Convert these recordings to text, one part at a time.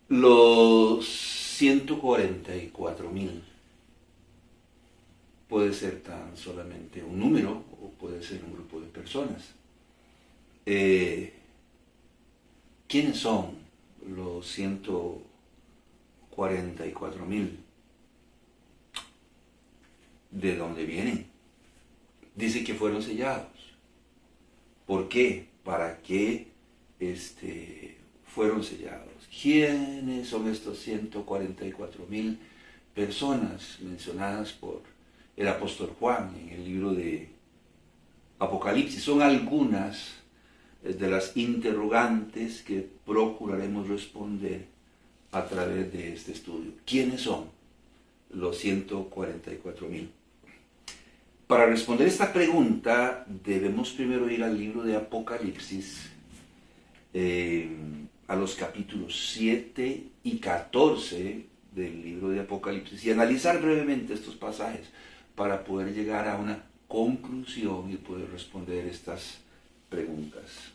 Los 144.000 puede ser tan solamente un número o puede ser un grupo de personas. ¿Quiénes son los 144.000? ¿De dónde vienen? Dice que fueron sellados. ¿Por qué? ¿Para qué fueron sellados? ¿Quiénes son estos 144.000 personas mencionadas por el apóstol Juan en el libro de Apocalipsis? Son algunas de las interrogantes que procuraremos responder a través de este estudio. ¿Quiénes son los 144.000? Para responder esta pregunta debemos primero ir al libro de Apocalipsis, a los capítulos 7 y 14 del libro de Apocalipsis y analizar brevemente estos pasajes para poder llegar a una conclusión y poder responder estas preguntas.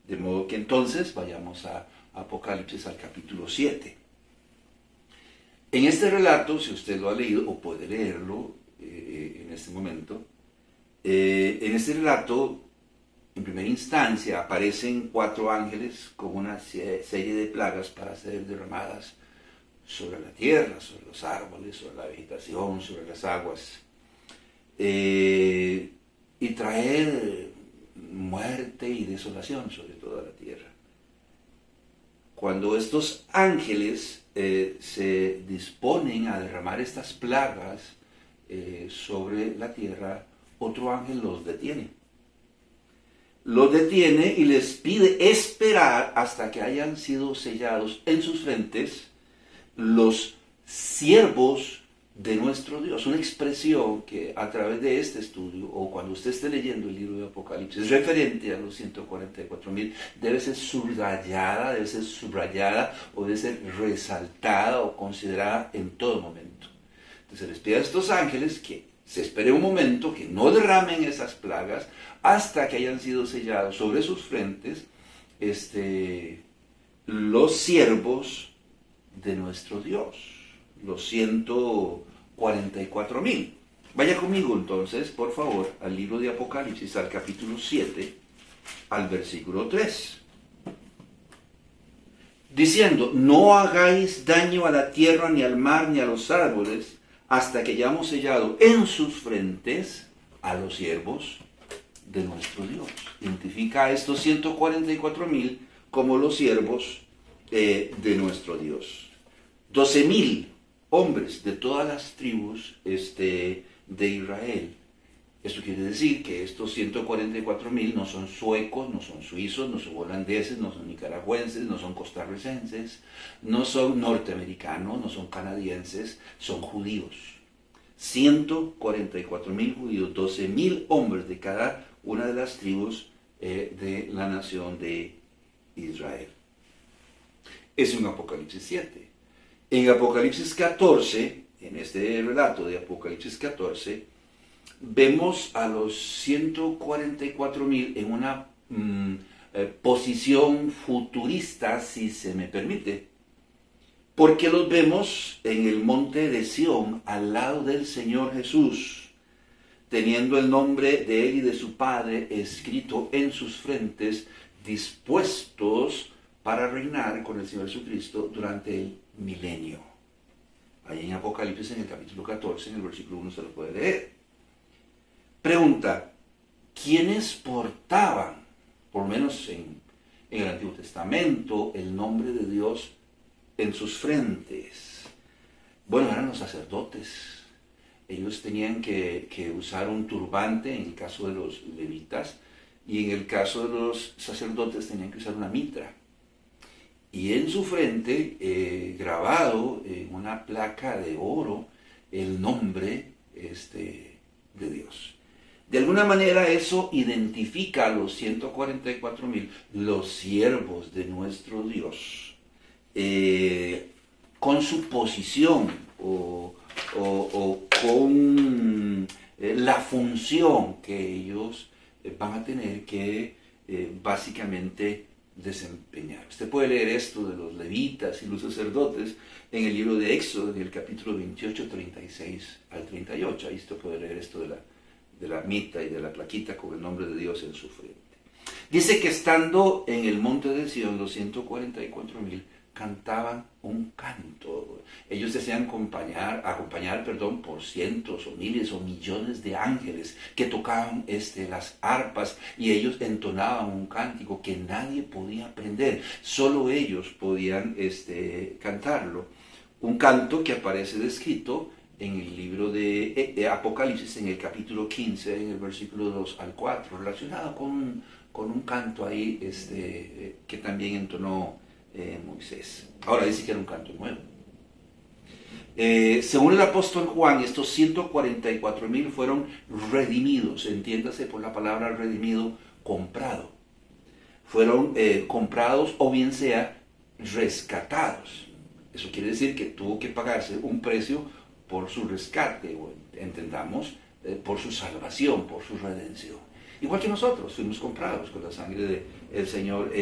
De modo que entonces vayamos a Apocalipsis al capítulo 7. En este relato, si usted lo ha leído o puede leerlo en este momento, en este relato, en primera instancia, aparecen 4 ángeles con una serie de plagas para ser derramadas sobre la tierra, sobre los árboles, sobre la vegetación, sobre las aguas, y traer muerte y desolación sobre toda la tierra. Cuando estos ángeles se disponen a derramar estas plagas sobre la tierra, otro ángel los detiene. Los detiene y les pide esperar hasta que hayan sido sellados en sus frentes los siervos de nuestro Dios. Una expresión que a través de este estudio, o cuando usted esté leyendo el libro de Apocalipsis, referente a los 144.000, debe ser subrayada o debe ser resaltada o considerada en todo momento. Entonces les pide a estos ángeles que se espere un momento, que no derramen esas plagas hasta que hayan sido sellados sobre sus frentes los siervos de nuestro Dios, los 144.000. Vaya conmigo entonces, por favor, al libro de Apocalipsis, al capítulo 7, al versículo 3. Diciendo: no hagáis daño a la tierra, ni al mar, ni a los árboles, hasta que hayamos sellado en sus frentes a los siervos de nuestro Dios. Identifica a estos 144.000 como los siervos de nuestro Dios. 12.000 hombres de todas las tribus de Israel. Esto quiere decir que estos 144.000 no son suecos, no son suizos, no son holandeses, no son nicaragüenses, no son costarricenses, no son norteamericanos, no son canadienses, son judíos. 144.000 judíos, 12.000 hombres de cada una de las tribus de la nación de Israel. Es un Apocalipsis 7. En Apocalipsis 14, en este relato de Apocalipsis 14, vemos a los 144.000 en una posición futurista, si se me permite, porque los vemos en el monte de Sión, al lado del Señor Jesús, teniendo el nombre de Él y de su Padre escrito en sus frentes, dispuestos para reinar con el Señor Jesucristo durante el milenio. Ahí en Apocalipsis, en el capítulo 14, en el versículo 1 se lo puede leer. Pregunta: ¿quiénes portaban, por lo menos en el Antiguo Testamento, el nombre de Dios en sus frentes? Bueno, eran los sacerdotes. Ellos tenían que usar un turbante en el caso de los levitas, y en el caso de los sacerdotes tenían que usar una mitra. Y en su frente, grabado en una placa de oro, el nombre de Dios. De alguna manera eso identifica a los 144.000, los siervos de nuestro Dios, con su posición o con la función que ellos van a tener que básicamente desempeñar. Usted puede leer esto de los levitas y los sacerdotes en el libro de Éxodo, en el capítulo 28, 36 al 38. Ahí usted puede leer esto de la mita y de la plaquita con el nombre de Dios en su frente. Dice que estando en el monte de Sión, los 144,000 cantaban un canto. Ellos desean acompañar por cientos o miles o millones de ángeles que tocaban las arpas, y ellos entonaban un cántico que nadie podía aprender, solo ellos podían cantarlo. Un canto que aparece descrito en el libro de Apocalipsis, en el capítulo 15, en el versículo 2 al 4, relacionado con un canto ahí que también entonó Moisés. Ahora dice que era un canto nuevo. Según el apóstol Juan, estos 144,000 fueron redimidos, entiéndase por la palabra redimido, comprado. Fueron comprados, o bien sea rescatados. Eso quiere decir que tuvo que pagarse un precio por su rescate, o entendamos, por su salvación, por su redención. Igual que nosotros fuimos comprados con la sangre del Señor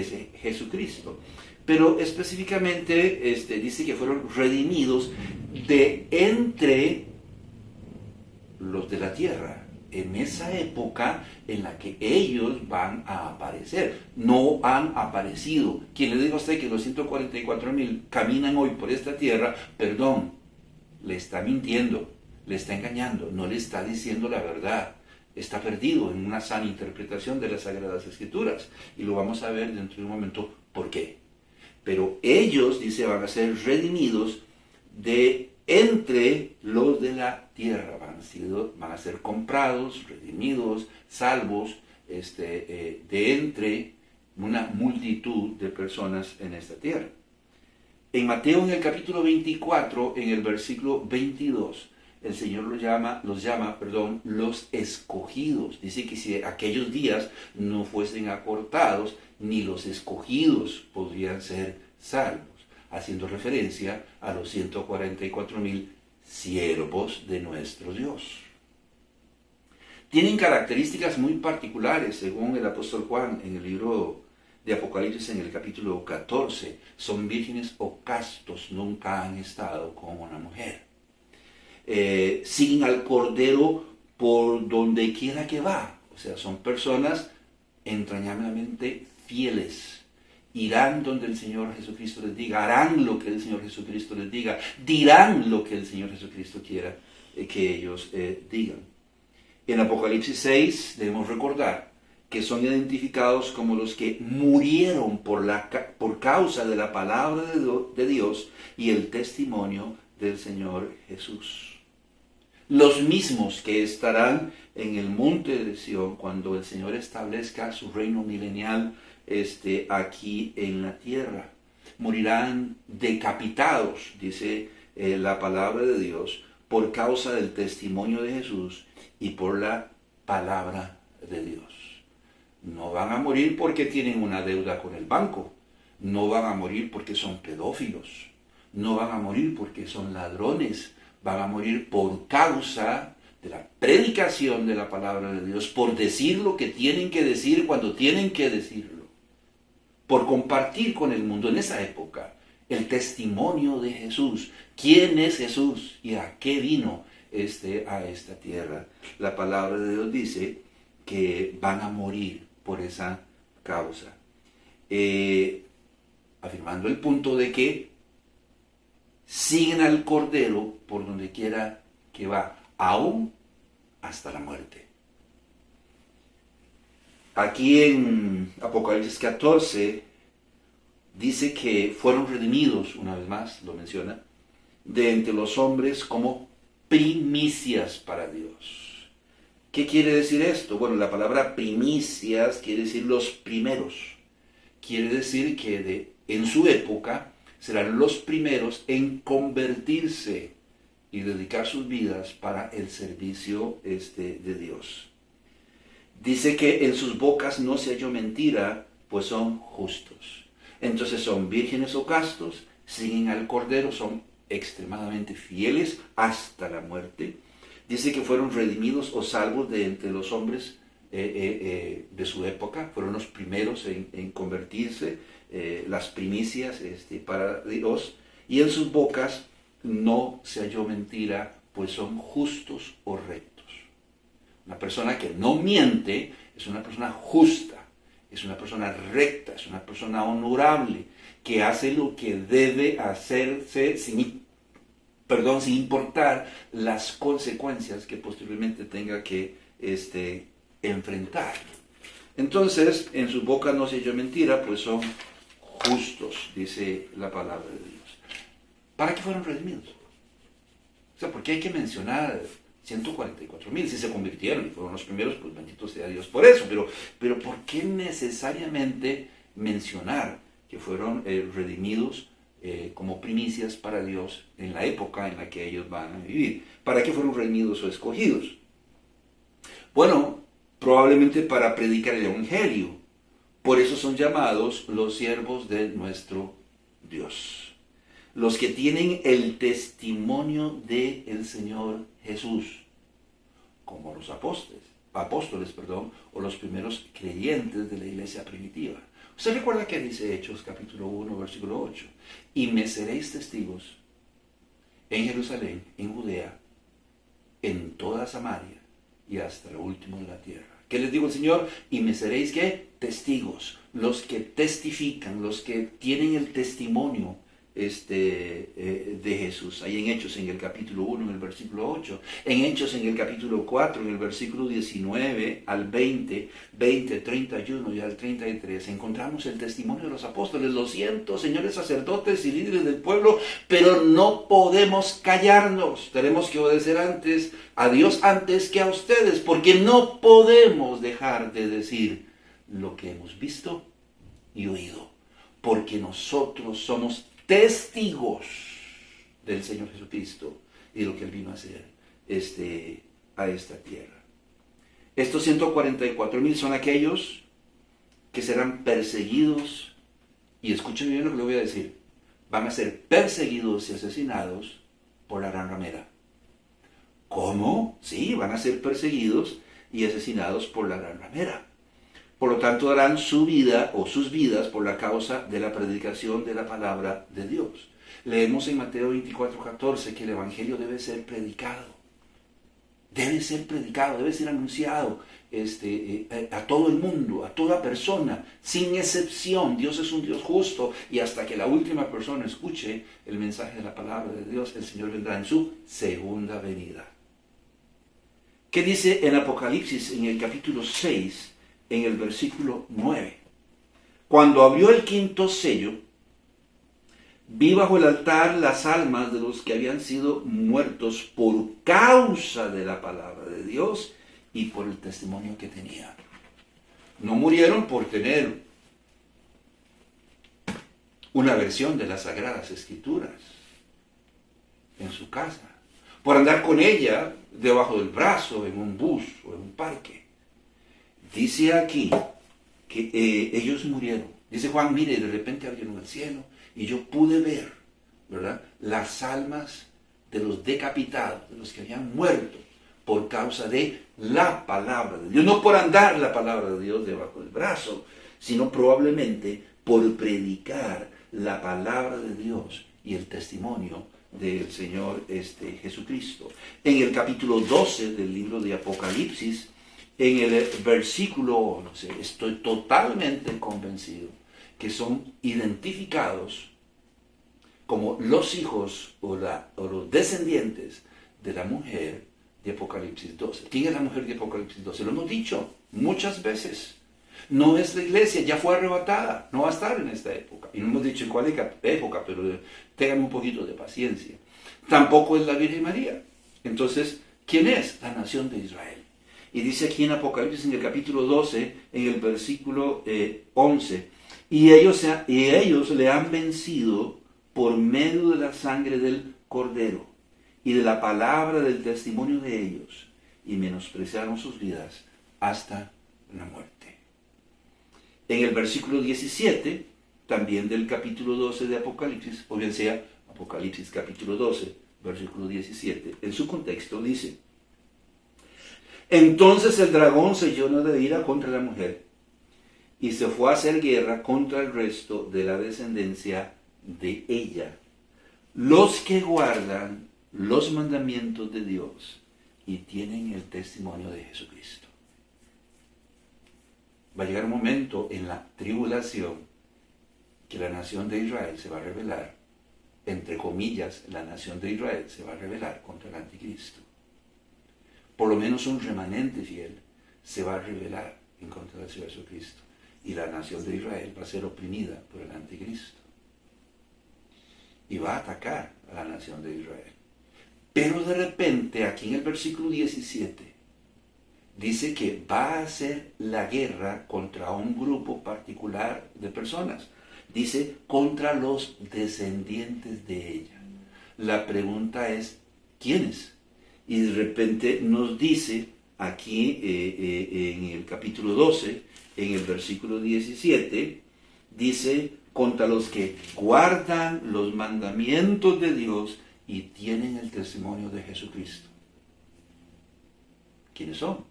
Jesucristo. Pero específicamente dice que fueron redimidos de entre los de la tierra, en esa época en la que ellos van a aparecer. No han aparecido. Quien le diga a usted que los 144,000 caminan hoy por esta tierra, perdón, le está mintiendo, le está engañando, no le está diciendo la verdad. Está perdido en una sana interpretación de las Sagradas Escrituras. Y lo vamos a ver dentro de un momento por qué. Pero ellos, dice, van a ser redimidos de entre los de la tierra. Van a ser comprados, redimidos, salvos, de entre una multitud de personas en esta tierra. En Mateo, en el capítulo 24, en el versículo 22, el Señor los llama los escogidos. Dice que si aquellos días no fuesen acortados, ni los escogidos podrían ser salvos, haciendo referencia a los 144,000 siervos de nuestro Dios. Tienen características muy particulares, según el apóstol Juan en el libro de Apocalipsis, en el capítulo 14. Son vírgenes o castos, nunca han estado con una mujer. Siguen al Cordero por donde quiera que va. O sea, son personas entrañablemente fieles. Irán donde el Señor Jesucristo les diga, harán lo que el Señor Jesucristo les diga, dirán lo que el Señor Jesucristo quiera que ellos digan. En Apocalipsis 6 debemos recordar que son identificados como los que murieron por causa de la palabra de Dios y el testimonio del Señor Jesús. Los mismos que estarán en el monte de Sión cuando el Señor establezca su reino milenial aquí en la tierra. Morirán decapitados, dice la palabra de Dios, por causa del testimonio de Jesús y por la palabra de Dios. No van a morir porque tienen una deuda con el banco. No van a morir porque son pedófilos. No van a morir porque son ladrones. Van a morir por causa de la predicación de la palabra de Dios, por decir lo que tienen que decir cuando tienen que decirlo, por compartir con el mundo en esa época el testimonio de Jesús. ¿Quién es Jesús y a qué vino a esta tierra? La palabra de Dios dice que van a morir por esa causa, afirmando el punto de que siguen al Cordero por donde quiera que va, aún hasta la muerte. Aquí en Apocalipsis 14 dice que fueron redimidos, una vez más lo menciona, de entre los hombres como primicias para Dios. ¿Qué quiere decir esto? Bueno, la palabra primicias quiere decir los primeros. Quiere decir que en su época serán los primeros en convertirse y dedicar sus vidas para el servicio de Dios. Dice que en sus bocas no se halló mentira, pues son justos. Entonces son vírgenes o castos, siguen al Cordero, son extremadamente fieles hasta la muerte. Dice que fueron redimidos o salvos de entre los hombres de su época, fueron los primeros en convertirse, las primicias para Dios, y en sus bocas no se halló mentira, pues son justos o rectos. Una persona que no miente es una persona justa, es una persona recta, es una persona honorable, que hace lo que debe hacerse sin importar las consecuencias que posteriormente tenga que enfrentar. Entonces, en su boca no se halló mentira, pues son justos, dice la palabra de Dios. ¿Para qué fueron redimidos? O sea, ¿por qué hay que mencionar 144,000? Si se convirtieron y fueron los primeros, pues bendito sea Dios por eso. Pero ¿por qué necesariamente mencionar que fueron redimidos como primicias para Dios en la época en la que ellos van a vivir? ¿Para qué fueron redimidos o escogidos? Bueno, probablemente para predicar el Evangelio. Por eso son llamados los siervos de nuestro Dios. Los que tienen el testimonio del Señor Jesús, como los apóstoles, o los primeros creyentes de la iglesia primitiva. Usted recuerda que dice Hechos capítulo 1, versículo 8, y me seréis testigos en Jerusalén, en Judea, en toda Samaria y hasta lo último de la tierra. ¿Qué les digo el Señor? Y me seréis, ¿qué? Testigos, los que testifican, los que tienen el testimonio de Jesús. Ahí en Hechos, en el capítulo 1, en el versículo 8. En Hechos, en el capítulo 4, en el versículo 19 al 20, 31 y al 33, encontramos el testimonio de los apóstoles. Lo siento, señores sacerdotes y líderes del pueblo, pero no podemos callarnos. Tenemos que obedecer a Dios antes que a ustedes, porque no podemos dejar de decir lo que hemos visto y oído, porque nosotros somos testigos del Señor Jesucristo y de lo que Él vino a hacer a esta tierra. Estos 144,000 son aquellos que serán perseguidos, y escuchen bien lo que le voy a decir, van a ser perseguidos y asesinados por la gran ramera. ¿Cómo? Sí, van a ser perseguidos y asesinados por la gran ramera. Por lo tanto, darán su vida o sus vidas por la causa de la predicación de la palabra de Dios. Leemos en Mateo 24:14 que el Evangelio debe ser predicado. Debe ser predicado, debe ser anunciado a todo el mundo, a toda persona, sin excepción. Dios es un Dios justo, y hasta que la última persona escuche el mensaje de la palabra de Dios, el Señor vendrá en su segunda venida. ¿Qué dice en Apocalipsis, en el capítulo 6, en el versículo 9? Cuando abrió el quinto sello, vi bajo el altar las almas de los que habían sido muertos por causa de la palabra de Dios y por el testimonio que tenían. No murieron por tener una versión de las Sagradas Escrituras en su casa, por andar con ella debajo del brazo, en un bus o en un parque. Dice aquí que ellos murieron. Dice Juan, mire, de repente abrieron el cielo y yo pude ver, ¿verdad?, las almas de los decapitados, de los que habían muerto por causa de la palabra de Dios. No por andar la palabra de Dios debajo del brazo, sino probablemente por predicar la palabra de Dios y el testimonio del Señor Jesucristo. En el capítulo 12 del libro de Apocalipsis, en el versículo 11, estoy totalmente convencido que son identificados como los hijos o los descendientes de la mujer de Apocalipsis 12. ¿Quién es la mujer de Apocalipsis 12? Lo hemos dicho muchas veces. No es la iglesia, ya fue arrebatada, no va a estar en esta época. Y no hemos dicho en cuál época, pero tengan un poquito de paciencia. Tampoco es la Virgen María. Entonces, ¿quién es? La nación de Israel. Y dice aquí en Apocalipsis, en el capítulo 12, en el versículo 11, y ellos le han vencido por medio de la sangre del Cordero y de la palabra del testimonio de ellos, y menospreciaron sus vidas hasta la muerte. En el versículo 17, también del capítulo 12 de Apocalipsis, o bien sea Apocalipsis capítulo 12, versículo 17, en su contexto dice: Entonces el dragón se llenó de ira contra la mujer y se fue a hacer guerra contra el resto de la descendencia de ella, los que guardan los mandamientos de Dios y tienen el testimonio de Jesucristo. Va a llegar un momento en la tribulación que la nación de Israel se va a rebelar, entre comillas, la nación de Israel se va a rebelar contra el anticristo. Por lo menos un remanente fiel se va a rebelar en contra del Señor Jesucristo. Y la nación de Israel va a ser oprimida por el anticristo. Y va a atacar a la nación de Israel. Pero de repente, aquí en el versículo 17, dice que va a hacer la guerra contra un grupo particular de personas. Dice, contra los descendientes de ella. La pregunta es, ¿quiénes? Y de repente nos dice aquí en el capítulo 12, en el versículo 17, dice, contra los que guardan los mandamientos de Dios y tienen el testimonio de Jesucristo. ¿Quiénes son?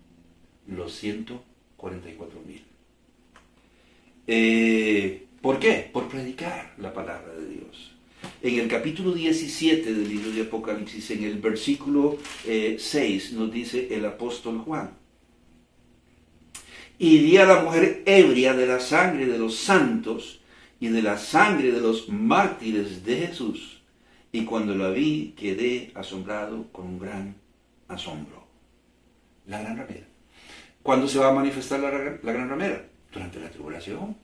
Los 144,000. ¿Por qué? Por predicar la palabra de Dios. En el capítulo 17 del libro de Apocalipsis, en el versículo 6, nos dice el apóstol Juan: y di a la mujer ebria de la sangre de los santos y de la sangre de los mártires de Jesús. Y cuando la vi, quedé asombrado con un gran asombro. La gran ramera. ¿Cuándo se va a manifestar la gran ramera? Durante la tribulación.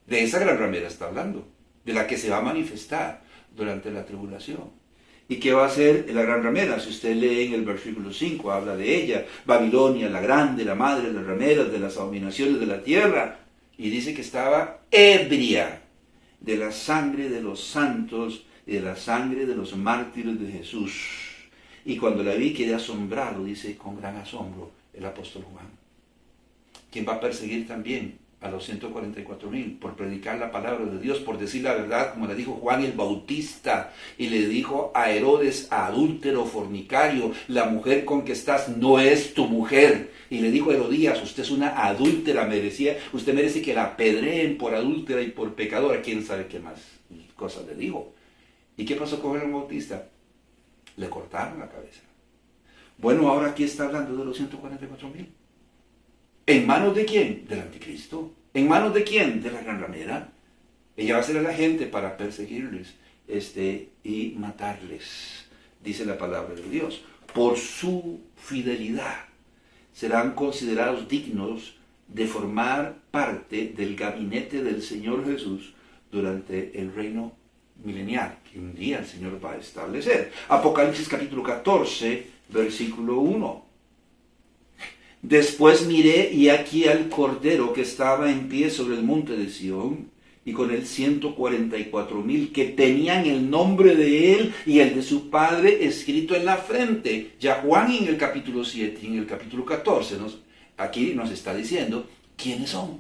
De esa gran ramera está hablando, de la que se va a manifestar durante la tribulación. ¿Y qué va a hacer la gran ramera? Si usted lee en el versículo 5, habla de ella: Babilonia, la grande, la madre de las rameras, de las abominaciones de la tierra. Y dice que estaba ebria de la sangre de los santos y de la sangre de los mártires de Jesús. Y cuando la vi, quedé asombrado, dice con gran asombro el apóstol Juan. ¿Quién va a perseguir también a los 144,000 por predicar la palabra de Dios, por decir la verdad, como le dijo Juan el Bautista, y le dijo a Herodes, adúltero, fornicario: la mujer con que estás no es tu mujer? Y le dijo a Herodías: usted es una adúltera, usted merece que la apedreen por adúltera y por pecadora. ¿Quién sabe qué más cosas le dijo? ¿Y qué pasó con Juan el Bautista? Le cortaron la cabeza. Bueno, ahora aquí está hablando de los 144,000. ¿En manos de quién? Del anticristo. ¿En manos de quién? De la gran ramera. Ella va a ser a la gente para perseguirles y matarles, dice la palabra de Dios. Por su fidelidad serán considerados dignos de formar parte del gabinete del Señor Jesús durante el reino milenial que un día el Señor va a establecer. Apocalipsis capítulo 14, versículo 1. Después miré, y aquí al Cordero que estaba en pie sobre el monte de Sión, y con él 144,000 que tenían el nombre de él y el de su padre escrito en la frente. Ya Juan en el capítulo 7 y en el capítulo 14 aquí nos está diciendo quiénes son,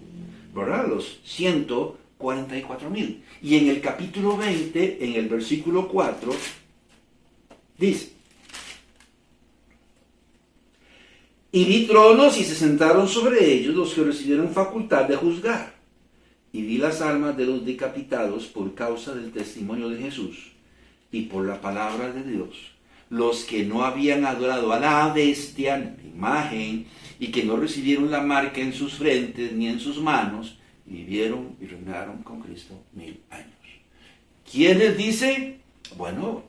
¿verdad? Los 144,000. Y en el capítulo 20, en el versículo 4, dice: y vi tronos y se sentaron sobre ellos los que recibieron facultad de juzgar. Y vi las almas de los decapitados por causa del testimonio de Jesús y por la palabra de Dios, los que no habían adorado a la bestia, ni la imagen, y que no recibieron la marca en sus frentes ni en sus manos, y vivieron y reinaron con Cristo 1000 años. ¿Quiénes dice? Bueno,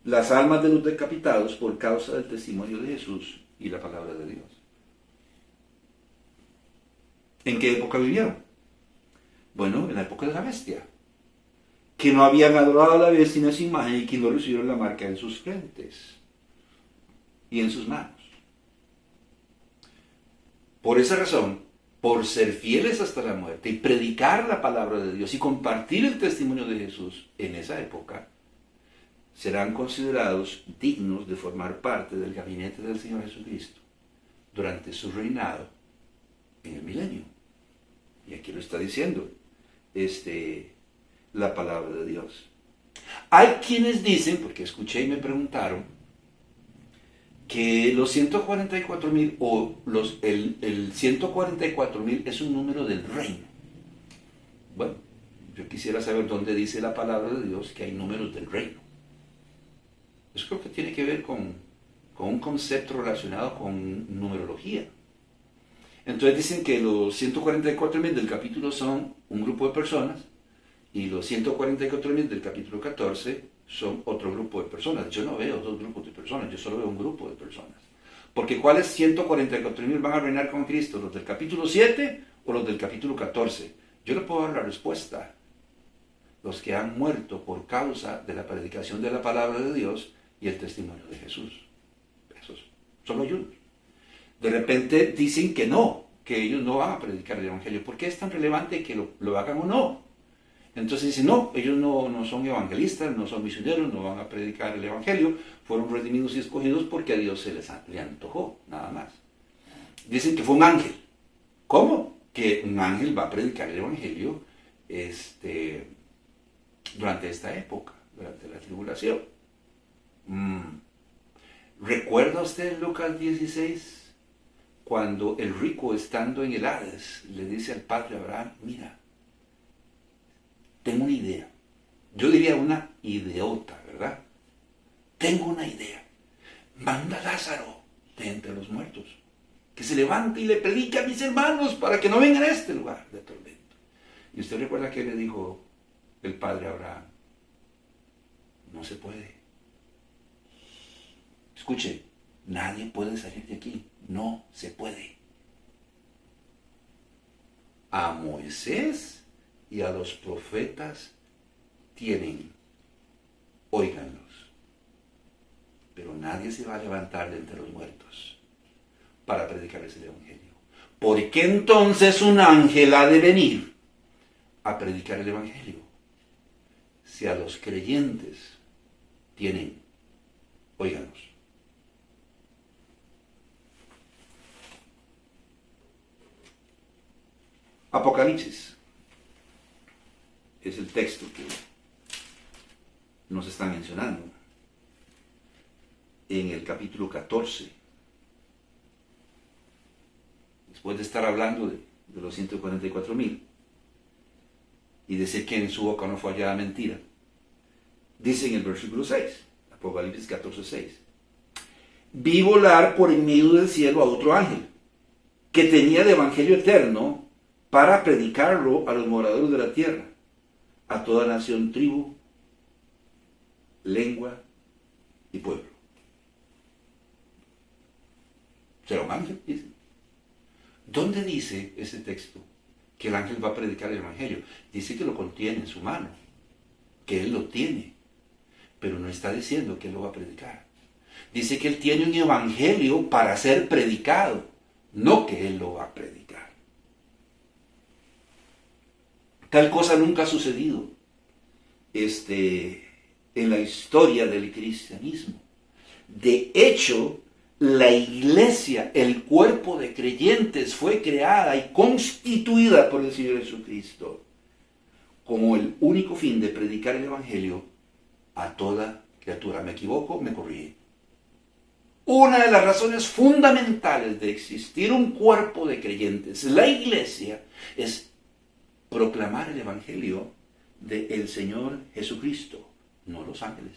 las almas de los decapitados por causa del testimonio de Jesús y la palabra de Dios. ¿En qué época vivieron? Bueno, en la época de la bestia. Que no habían adorado a la bestia ni a su imagen y que no recibieron la marca en sus frentes y en sus manos. Por esa razón, por ser fieles hasta la muerte y predicar la palabra de Dios y compartir el testimonio de Jesús en esa época, serán considerados dignos de formar parte del gabinete del Señor Jesucristo durante su reinado en el milenio. Y aquí lo está diciendo la palabra de Dios. Hay quienes dicen, porque escuché y me preguntaron, que los 144,000 o el 144,000 es un número del reino. Bueno, yo quisiera saber dónde dice la palabra de Dios que hay números del reino. Eso creo que tiene que ver con un concepto relacionado con numerología. Entonces dicen que los 144,000 del capítulo son un grupo de personas y los 144,000 del capítulo 14 son otro grupo de personas. Yo no veo dos grupos de personas, yo solo veo un grupo de personas. Porque ¿cuáles 144,000 van a reinar con Cristo? ¿Los del capítulo 7 o los del capítulo 14? Yo le puedo dar la respuesta. Los que han muerto por causa de la predicación de la palabra de Dios y el testimonio de Jesús. Esos son los unos. De repente dicen que no, que ellos no van a predicar el Evangelio. ¿Por qué es tan relevante que lo hagan o no? Entonces dicen, no, ellos no son evangelistas, no son misioneros, no van a predicar el Evangelio. Fueron redimidos y escogidos porque a Dios le antojó, nada más. Dicen que fue un ángel. ¿Cómo? Que un ángel va a predicar el Evangelio durante esta época, durante la tribulación. ¿Recuerda usted Lucas 16? Cuando el rico, estando en el Hades, le dice al padre Abraham, mira, tengo una idea. Yo diría una ideota, ¿verdad? Tengo una idea. Manda a Lázaro de entre los muertos, que se levante y le predique a mis hermanos para que no vengan a este lugar de tormento. Y usted recuerda que le dijo el padre Abraham, no se puede. Escuche, nadie puede salir de aquí. No se puede. A Moisés y a los profetas tienen, óiganlos. Pero nadie se va a levantar de entre los muertos para predicarles el Evangelio. ¿Por qué entonces un ángel ha de venir a predicar el Evangelio? Si a los creyentes tienen, óiganlos. Apocalipsis es el texto que nos está mencionando en el capítulo 14. Después de estar hablando de los 144,000 y decir que en su boca no fue hallada mentira, dice en el versículo 6, Apocalipsis 14:6, vi volar por en medio del cielo a otro ángel que tenía el evangelio eterno para predicarlo a los moradores de la tierra, a toda nación, tribu, lengua y pueblo. ¿Será un ángel? Dice. ¿Dónde dice ese texto que el ángel va a predicar el evangelio? Dice que lo contiene en su mano, que él lo tiene, pero no está diciendo que él lo va a predicar. Dice que él tiene un evangelio para ser predicado, no que él lo va a predicar. Tal cosa nunca ha sucedido en la historia del cristianismo. De hecho, la iglesia, el cuerpo de creyentes, fue creada y constituida por el Señor Jesucristo como el único fin de predicar el Evangelio a toda criatura. ¿Me equivoco? Me corrí. Una de las razones fundamentales de existir un cuerpo de creyentes, la iglesia, es proclamar el Evangelio del Señor Jesucristo, no los ángeles.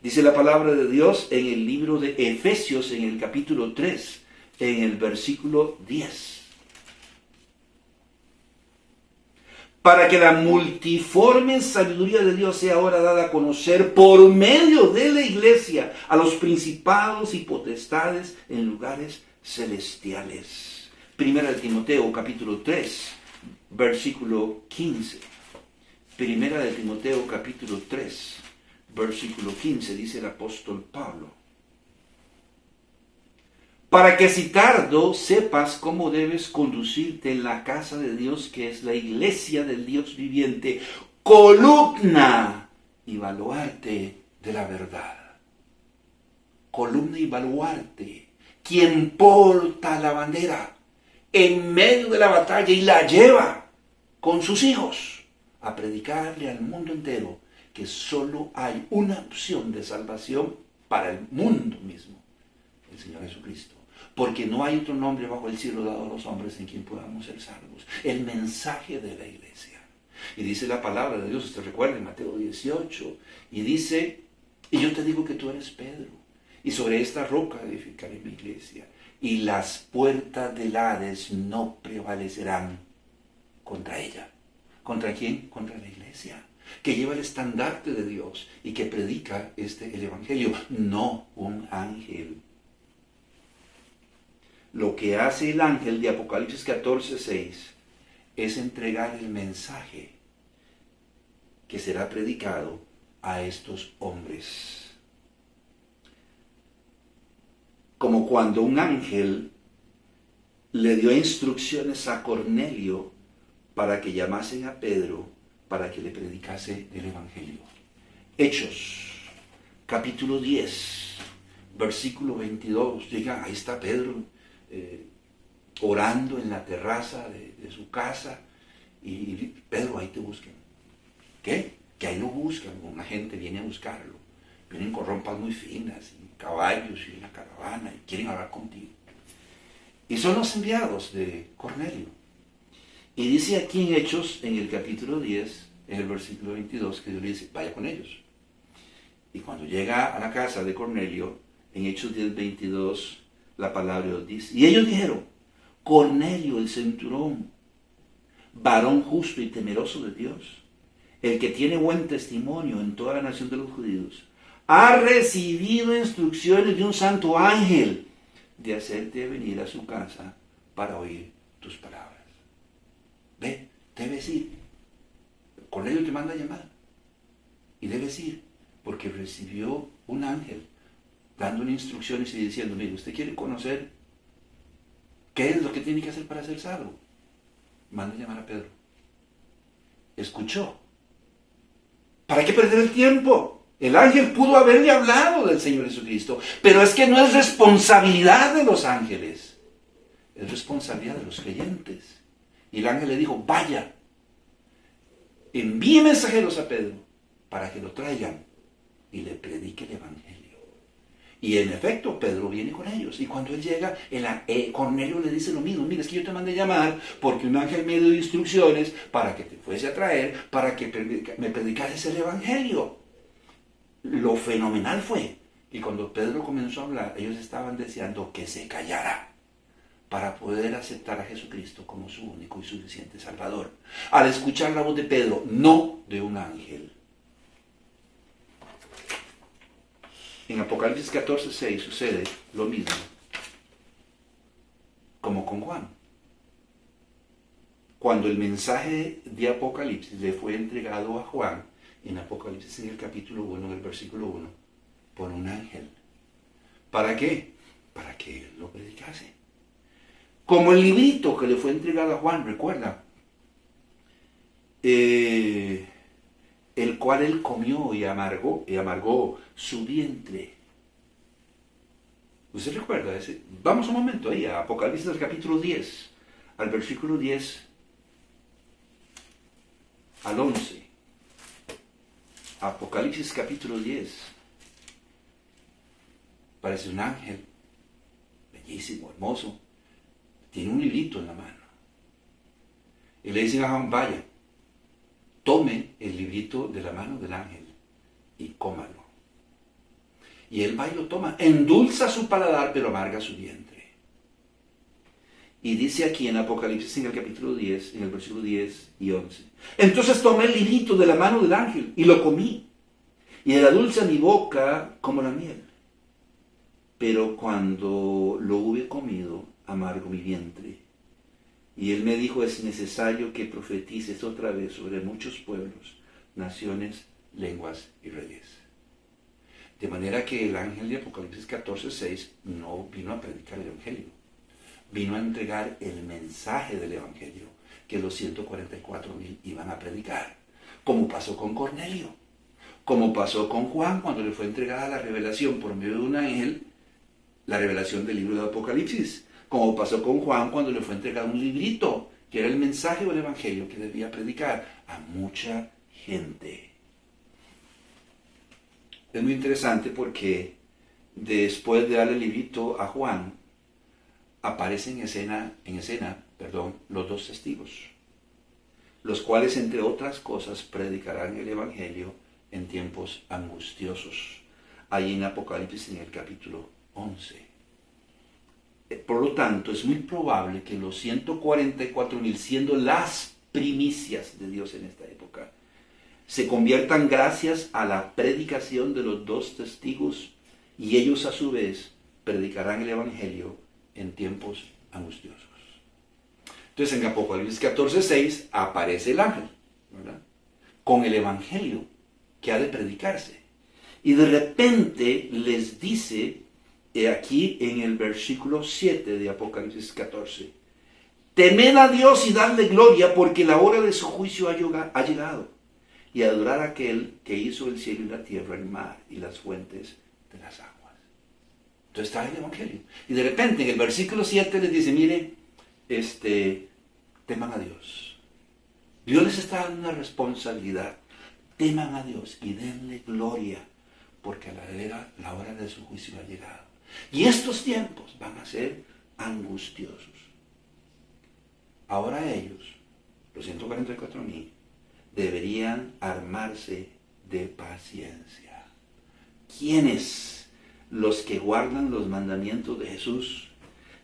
Dice la palabra de Dios en el libro de Efesios, en el capítulo 3, en el versículo 10. Para que la multiforme sabiduría de Dios sea ahora dada a conocer por medio de la iglesia a los principados y potestades en lugares celestiales. Primera de Timoteo, capítulo 3, versículo 15. Primera de Timoteo, capítulo 3, versículo 15, dice el apóstol Pablo. Para que si tardo sepas cómo debes conducirte en la casa de Dios, que es la iglesia del Dios viviente, columna y baluarte de la verdad. Columna y baluarte, quien porta la bandera en medio de la batalla y la lleva con sus hijos a predicarle al mundo entero que solo hay una opción de salvación para el mundo mismo, el Señor Jesucristo. Porque no hay otro nombre bajo el cielo dado a los hombres en quien podamos ser salvos. El mensaje de la iglesia. Y dice la palabra de Dios, usted recuerda en Mateo 18, y dice, y yo te digo que tú eres Pedro, y sobre esta roca edificaré mi iglesia, y las puertas del Hades no prevalecerán contra ella. ¿Contra quién? Contra la iglesia, que lleva el estandarte de Dios y que predica el evangelio, no un ángel. Lo que hace el ángel de Apocalipsis 14:6 es entregar el mensaje que será predicado a estos hombres. Como cuando un ángel le dio instrucciones a Cornelio para que llamasen a Pedro para que le predicase el evangelio. Hechos, capítulo 10, versículo 22. Llega, ahí está Pedro, orando en la terraza de su casa, y Pedro, ahí te buscan. ¿Qué? Que ahí lo buscan, una gente viene a buscarlo, vienen con ropas muy finas, y caballos y una caravana, y quieren hablar contigo. Y son los enviados de Cornelio. Y dice aquí en Hechos, en el capítulo 10, en el versículo 22, que Dios le dice, vaya con ellos. Y cuando llega a la casa de Cornelio, en Hechos 10, 22, la palabra de Dios dice, y ellos dijeron, Cornelio el centurión, varón justo y temeroso de Dios, el que tiene buen testimonio en toda la nación de los judíos, ha recibido instrucciones de un santo ángel de hacerte venir a su casa para oír tus palabras. Ve, debes ir. Cornelio te manda a llamar. Y debes ir, porque recibió un ángel dándole instrucciones y diciendo, mire, usted quiere conocer qué es lo que tiene que hacer para ser salvo. Manda a llamar a Pedro. Escuchó. ¿Para qué perder el tiempo? El ángel pudo haberle hablado del Señor Jesucristo, pero es que no es responsabilidad de los ángeles, es responsabilidad de los creyentes. Y el ángel le dijo, vaya, envíe mensajeros a Pedro para que lo traigan y le predique el evangelio. Y en efecto, Pedro viene con ellos. Y cuando él llega, Cornelio le dice lo mismo. Mira, es que yo te mandé llamar porque un ángel me dio instrucciones para que te fuese a traer, para que me predicases el evangelio. Lo fenomenal fue que cuando Pedro comenzó a hablar, ellos estaban deseando que se callara para poder aceptar a Jesucristo como su único y suficiente Salvador. Al escuchar la voz de Pedro, no de un ángel. En Apocalipsis 14:6 sucede lo mismo, como con Juan. Cuando el mensaje de Apocalipsis le fue entregado a Juan, en Apocalipsis en el capítulo 1, del versículo 1, por un ángel. ¿Para qué? Para que él lo predicase. Como el librito que le fue entregado a Juan, recuerda, el cual él comió y amargó su vientre. ¿Usted recuerda ese? Vamos un momento ahí, a Apocalipsis del capítulo 10, al versículo 10 al 11. Apocalipsis capítulo 10. Parece un ángel, bellísimo, hermoso. Tiene un librito en la mano. Y le dicen a Juan, vaya, tome el librito de la mano del ángel y cómalo. Y él va y lo toma, endulza su paladar, pero amarga su vientre. Y dice aquí en Apocalipsis, en el capítulo 10, en el versículo 10 y 11. Entonces tomé el librito de la mano del ángel y lo comí. Y era dulce a mi boca como la miel. Pero cuando lo hube comido, amargo mi vientre. Y él me dijo, es necesario que profetices otra vez sobre muchos pueblos, naciones, lenguas y reyes. De manera que el ángel de Apocalipsis 14:6 no vino a predicar el evangelio. Vino a entregar el mensaje del evangelio que los 144,000 iban a predicar. Como pasó con Cornelio. Como pasó con Juan cuando le fue entregada la revelación por medio de un ángel, la revelación del libro de Apocalipsis. Como pasó con Juan cuando le fue entregado un librito, que era el mensaje del evangelio que debía predicar a mucha gente. Es muy interesante porque después de darle el librito a Juan, aparecen en escena, los dos testigos, los cuales, entre otras cosas, predicarán el Evangelio en tiempos angustiosos. Ahí en Apocalipsis, en el capítulo 11. Por lo tanto, es muy probable que los 144,000, siendo las primicias de Dios en esta época, se conviertan gracias a la predicación de los dos testigos, y ellos a su vez predicarán el Evangelio en tiempos angustiosos. Entonces en Apocalipsis 14:6 aparece el ángel, ¿verdad?, con el Evangelio que ha de predicarse. Y de repente les dice, aquí en el versículo 7 de Apocalipsis 14, temed a Dios y dadle gloria, porque la hora de su juicio ha llegado, y adorar a aquel que hizo el cielo y la tierra, el mar y las fuentes de las aguas. Entonces está el Evangelio. Y de repente en el versículo 7 les dice, mire, teman a Dios. Dios les está dando una responsabilidad. Teman a Dios y denle gloria, porque la hora de su juicio ha llegado. Y estos tiempos van a ser angustiosos. Ahora ellos, los 144,000, deberían armarse de paciencia. ¿Quiénes? Los que guardan los mandamientos de Jesús.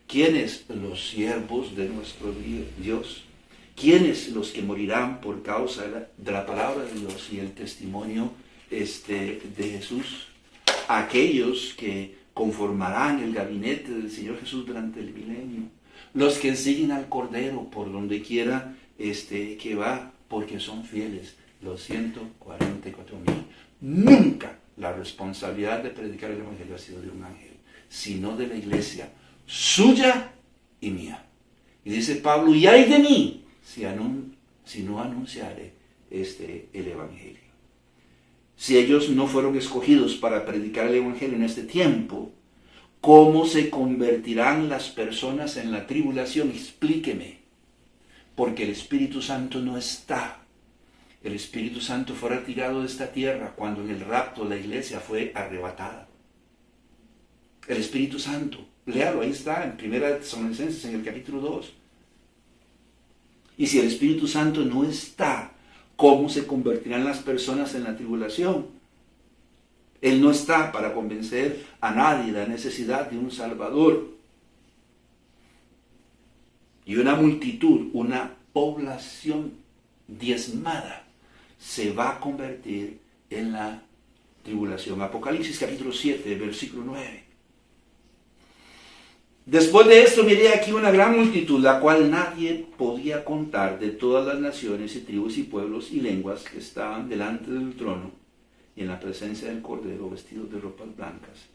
¿Quiénes? Los siervos de nuestro Dios. ¿Quiénes? Los que morirán por causa de la palabra de Dios y el testimonio de Jesús. Aquellos que conformarán el gabinete del Señor Jesús durante el milenio. Los que siguen al Cordero por donde quiera que va, porque son fieles, los 144,000. Nunca la responsabilidad de predicar el Evangelio ha sido de un ángel, sino de la iglesia, suya y mía. Y dice Pablo, y ay de mí, si no anunciare el Evangelio. Si ellos no fueron escogidos para predicar el Evangelio en este tiempo, ¿cómo se convertirán las personas en la tribulación? Explíqueme. Porque el Espíritu Santo no está. El Espíritu Santo fue retirado de esta tierra cuando en el rapto la iglesia fue arrebatada. El Espíritu Santo, léalo, ahí está, en 1 Tesalonicenses, en el capítulo 2. Y si el Espíritu Santo no está, ¿cómo se convertirán las personas en la tribulación? Él no está para convencer a nadie de la necesidad de un Salvador. Y una multitud, una población diezmada, se va a convertir en la tribulación. Apocalipsis capítulo 7, versículo 9. Después de esto miré aquí una gran multitud, la cual nadie podía contar, de todas las naciones y tribus y pueblos y lenguas, que estaban delante del trono y en la presencia del Cordero, vestidos de ropas blancas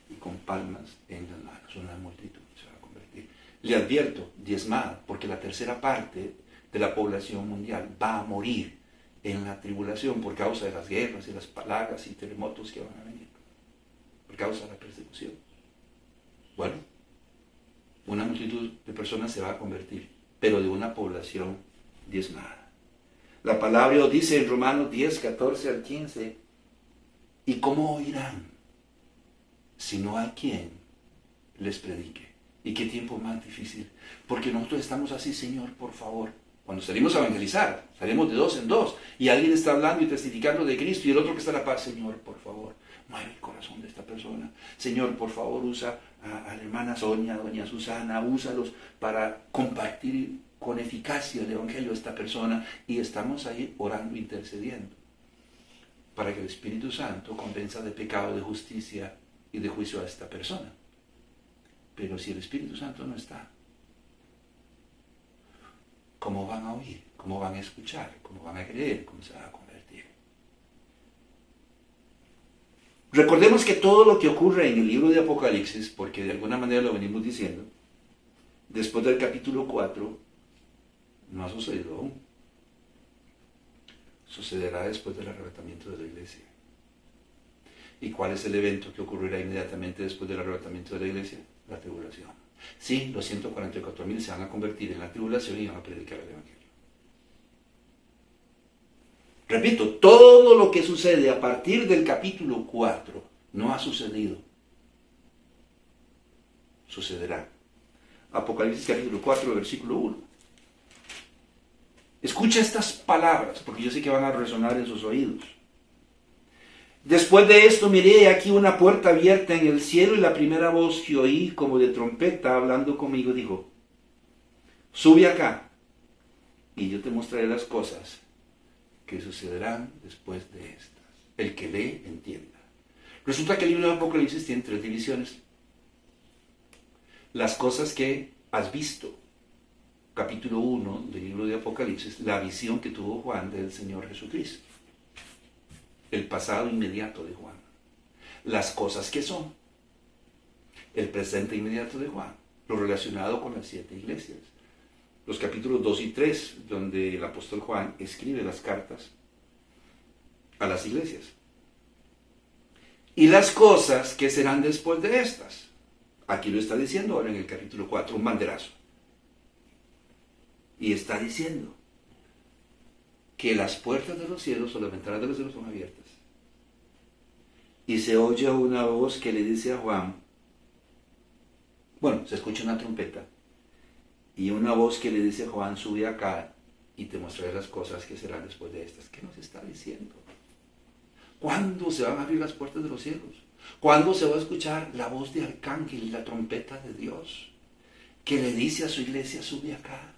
y con palmas en las manos. Una multitud se va a convertir. Le advierto, diezmada, porque la tercera parte de la población mundial va a morir en la tribulación por causa de las guerras y las plagas y terremotos que van a venir, por causa de la persecución. Bueno, una multitud de personas se va a convertir, pero de una población diezmada. La palabra dice en Romanos 10, 14 al 15, ¿y cómo oirán si no hay quien les predique? ¿Y qué tiempo más difícil? Porque nosotros estamos así, Señor, por favor. Cuando salimos a evangelizar, salimos de 2 en 2, y alguien está hablando y testificando de Cristo, y el otro que está a la paz, Señor, por favor, mueve el corazón de esta persona. Señor, por favor, usa a la hermana Sonia, a doña Susana, úsalos para compartir con eficacia el Evangelio a esta persona, y estamos ahí orando, intercediendo, para que el Espíritu Santo convenza de pecado, de justicia y de juicio a esta persona. Pero si el Espíritu Santo no está, ¿cómo van a oír? ¿Cómo van a escuchar? ¿Cómo van a creer? ¿Cómo se van a convertir? Recordemos que todo lo que ocurre en el libro de Apocalipsis, porque de alguna manera lo venimos diciendo, después del capítulo 4, no ha sucedido aún. Sucederá después del arrebatamiento de la iglesia. ¿Y cuál es el evento que ocurrirá inmediatamente después del arrebatamiento de la iglesia? La tribulación. Sí, los 144,000 se van a convertir en la tribulación y van a predicar el Evangelio. Repito, todo lo que sucede a partir del capítulo 4 no ha sucedido. sucederá. Apocalipsis capítulo 4, versículo 1. Escucha estas palabras, porque yo sé que van a resonar en sus oídos. Después de esto miré aquí una puerta abierta en el cielo, y la primera voz que oí como de trompeta hablando conmigo dijo: sube acá y yo te mostraré las cosas que sucederán después de estas. El que lee, entienda. Resulta que el libro de Apocalipsis tiene 3 divisiones. Las cosas que has visto. Capítulo 1 del libro de Apocalipsis, la visión que tuvo Juan del Señor Jesucristo. El pasado inmediato de Juan. Las cosas que son. El presente inmediato de Juan. Lo relacionado con las 7 iglesias. Los capítulos 2 y 3, donde el apóstol Juan escribe las cartas a las iglesias. Y las cosas que serán después de estas. Aquí lo está diciendo ahora en el capítulo 4, un banderazo. Y está diciendo que las puertas de los cielos o las ventanas de los cielos son abiertas. Y se oye una voz que le dice a Juan, bueno, se escucha una trompeta, y una voz que le dice a Juan, sube acá y te mostraré las cosas que serán después de estas. ¿Qué nos está diciendo? ¿Cuándo se van a abrir las puertas de los cielos? ¿Cuándo se va a escuchar la voz de arcángel y la trompeta de Dios que le dice a su iglesia, sube acá?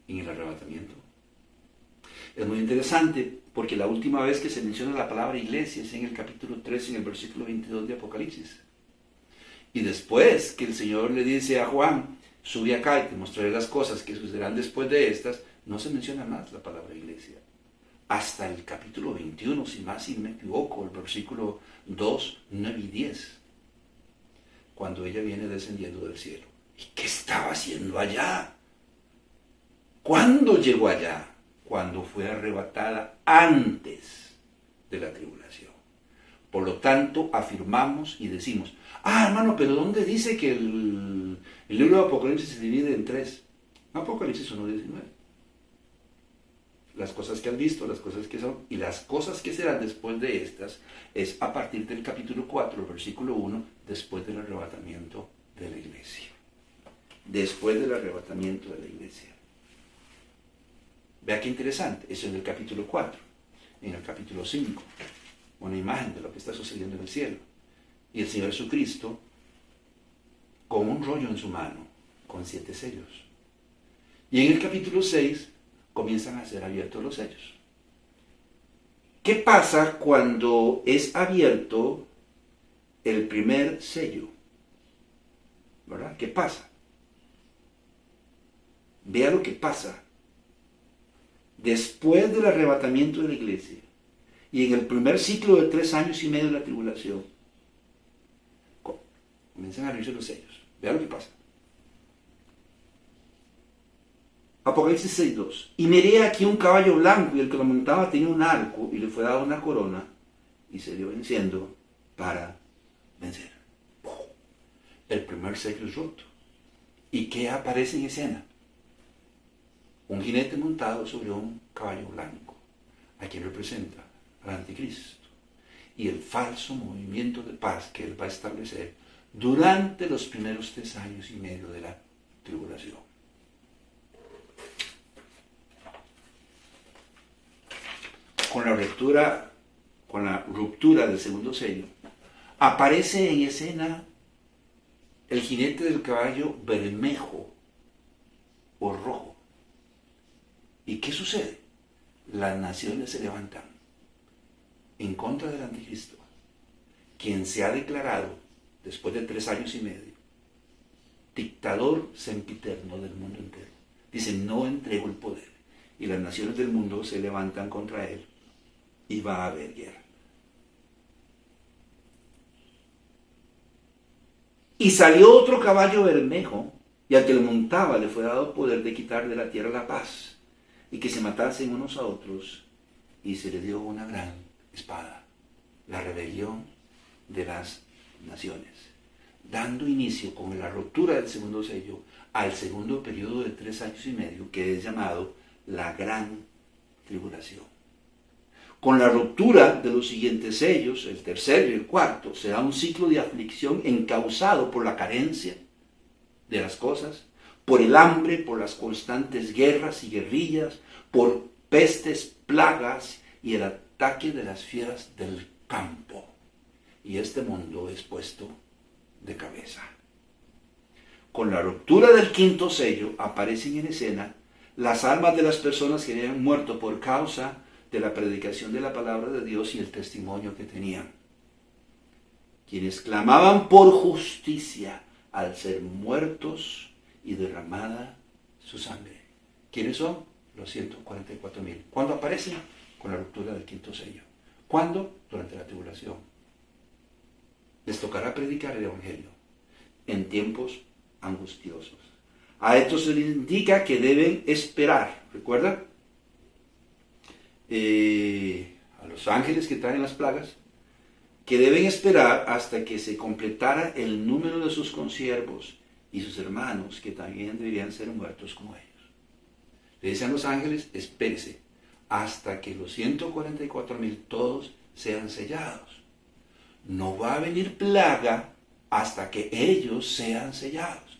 En el arrebatamiento. Es muy interesante porque la última vez que se menciona la palabra iglesia es en el capítulo 3, en el versículo 22 de Apocalipsis. Y después que el Señor le dice a Juan, sube acá y te mostraré las cosas que sucederán después de estas, no se menciona más la palabra iglesia. Hasta el capítulo 21, si me equivoco, el versículo 2, 9 y 10. Cuando ella viene descendiendo del cielo. ¿Y qué estaba haciendo allá? ¿Cuándo llegó allá? Cuando fue arrebatada antes de la tribulación. Por lo tanto, afirmamos y decimos, hermano, pero ¿dónde dice que el libro de Apocalipsis se divide en 3? Apocalipsis 1:19. Las cosas que has visto, las cosas que son, y las cosas que serán después de estas, es a partir del capítulo 4, versículo 1, después del arrebatamiento de la iglesia. Después del arrebatamiento de la iglesia. Vea qué interesante, eso en el capítulo 4. En el capítulo 5, una imagen de lo que está sucediendo en el cielo. Y el Señor Jesucristo, con un rollo en su mano, con 7 sellos. Y en el capítulo 6, comienzan a ser abiertos los sellos. ¿Qué pasa cuando es abierto el primer sello? ¿Verdad? ¿Qué pasa? Vea lo que pasa. Después del arrebatamiento de la iglesia y en el primer ciclo de 3 años y medio de la tribulación, comienzan a abrirse los sellos. Vea lo que pasa. Apocalipsis 6:2. Y miré aquí un caballo blanco, y el que lo montaba tenía un arco, y le fue dada una corona, y se dio venciendo para vencer. El primer sello es roto. ¿Y qué aparece en escena? Un jinete montado sobre un caballo blanco, a quien representa al anticristo, y el falso movimiento de paz que él va a establecer durante los primeros 3 años y medio de la tribulación. Con la ruptura del segundo sello, aparece en escena el jinete del caballo bermejo o rojo. ¿Y qué sucede? Las naciones se levantan en contra del anticristo, quien se ha declarado, después de 3 años y medio, dictador sempiterno del mundo entero. Dice, no entrego el poder. Y las naciones del mundo se levantan contra él y va a haber guerra. Y salió otro caballo bermejo, y al que lo montaba le fue dado poder de quitar de la tierra la paz, y que se matasen unos a otros, y se le dio una gran espada, la rebelión de las naciones, dando inicio con la ruptura del segundo sello al segundo periodo de 3 años y medio, que es llamado la gran tribulación. Con la ruptura de los siguientes sellos, el tercero y el cuarto, se da un ciclo de aflicción encausado por la carencia de las cosas, por el hambre, por las constantes guerras y guerrillas, por pestes, plagas y el ataque de las fieras del campo. Y este mundo es puesto de cabeza. Con la ruptura del quinto sello aparecen en escena las almas de las personas que habían muerto por causa de la predicación de la palabra de Dios y el testimonio que tenían. Quienes clamaban por justicia al ser muertos y derramada su sangre. ¿Quiénes son? Los 144,000. ¿Cuándo aparecen? Con la ruptura del quinto sello. ¿Cuándo? Durante la tribulación. Les tocará predicar el Evangelio en tiempos angustiosos. A esto se les indica que deben esperar. ¿Recuerda? A los ángeles que traen las plagas, que deben esperar hasta que se completara el número de sus consiervos y sus hermanos, que también deberían ser muertos como ellos. Le dicen a los ángeles, espérese hasta que los 144,000 todos sean sellados. No va a venir plaga hasta que ellos sean sellados.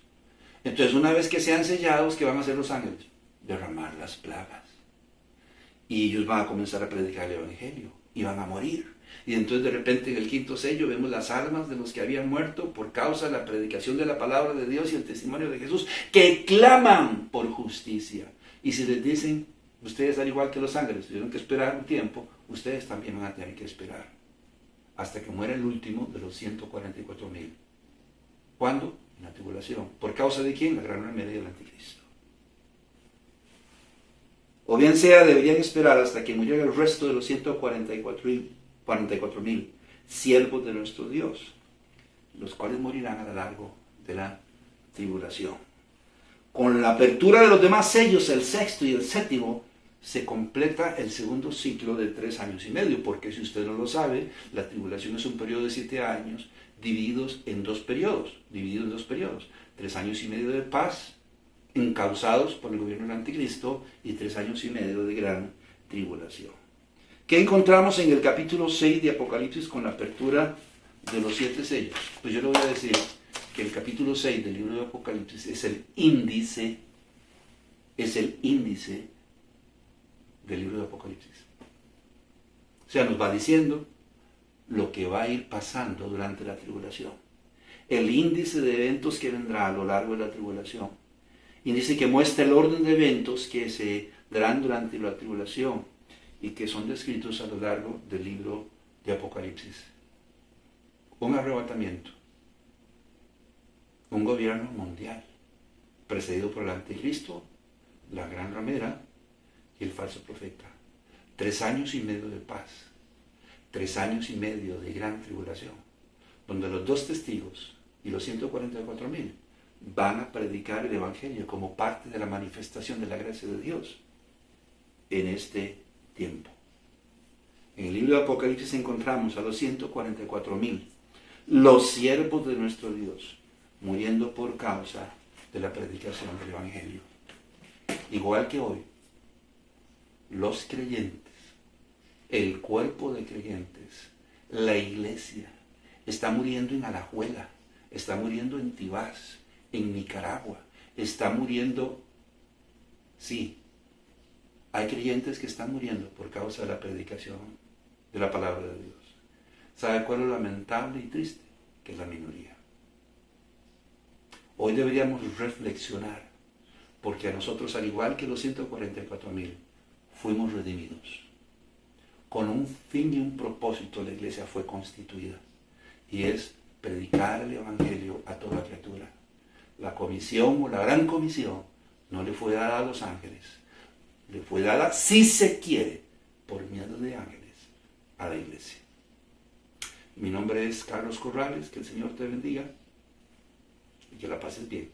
Entonces, una vez que sean sellados, ¿qué van a hacer los ángeles? Derramar las plagas. Y ellos van a comenzar a predicar el Evangelio y van a morir. Y entonces de repente en el quinto sello vemos las almas de los que habían muerto por causa de la predicación de la palabra de Dios y el testimonio de Jesús, que claman por justicia. Y si les dicen, ustedes al igual que los ángeles tuvieron que esperar un tiempo, ustedes también van a tener que esperar hasta que muera el último de los 144,000. ¿Cuándo? En la tribulación. ¿Por causa de quién? La gran remedio del anticristo. O bien sea, deberían esperar hasta que muriera el resto de los 144,000 siervos de nuestro Dios, los cuales morirán a lo largo de la tribulación. Con la apertura de los demás sellos, el sexto y el séptimo, se completa el segundo ciclo de 3 años y medio, porque si usted no lo sabe, la tribulación es un periodo de 7 años divididos en 2 periodos, 3 años y medio de paz, encausados por el gobierno del anticristo, y 3 años y medio de gran tribulación. ¿Qué encontramos en el capítulo 6 de Apocalipsis con la apertura de los 7 sellos? Pues yo le voy a decir que el capítulo 6 del libro de Apocalipsis es el índice del libro de Apocalipsis. O sea, nos va diciendo lo que va a ir pasando durante la tribulación. El índice de eventos que vendrá a lo largo de la tribulación. Índice que muestra el orden de eventos que se darán durante la tribulación y que son descritos a lo largo del libro de Apocalipsis. Un arrebatamiento. Un gobierno mundial, precedido por el anticristo, la gran ramera y el falso profeta. 3 años y medio de paz. 3 años y medio de gran tribulación, donde los 2 testigos y los 144,000 van a predicar el Evangelio como parte de la manifestación de la gracia de Dios en este tiempo. En el libro de Apocalipsis encontramos a los 144,000, los siervos de nuestro Dios, muriendo por causa de la predicación del Evangelio. Igual que hoy, los creyentes, el cuerpo de creyentes, la iglesia, está muriendo en Alajuela, está muriendo en Tibás, en Nicaragua, está muriendo, sí, hay creyentes que están muriendo por causa de la predicación de la palabra de Dios. ¿Sabe cuál es lo lamentable y triste? Que es la minoría. Hoy deberíamos reflexionar, porque a nosotros, al igual que los 144,000, fuimos redimidos. Con un fin y un propósito la iglesia fue constituida, y es predicar el Evangelio a toda criatura. La comisión o la gran comisión no le fue dada a los ángeles, le fue dada, si se quiere, por miedo de ángeles, a la iglesia. Mi nombre es Carlos Corrales, que el Señor te bendiga y que la pases bien.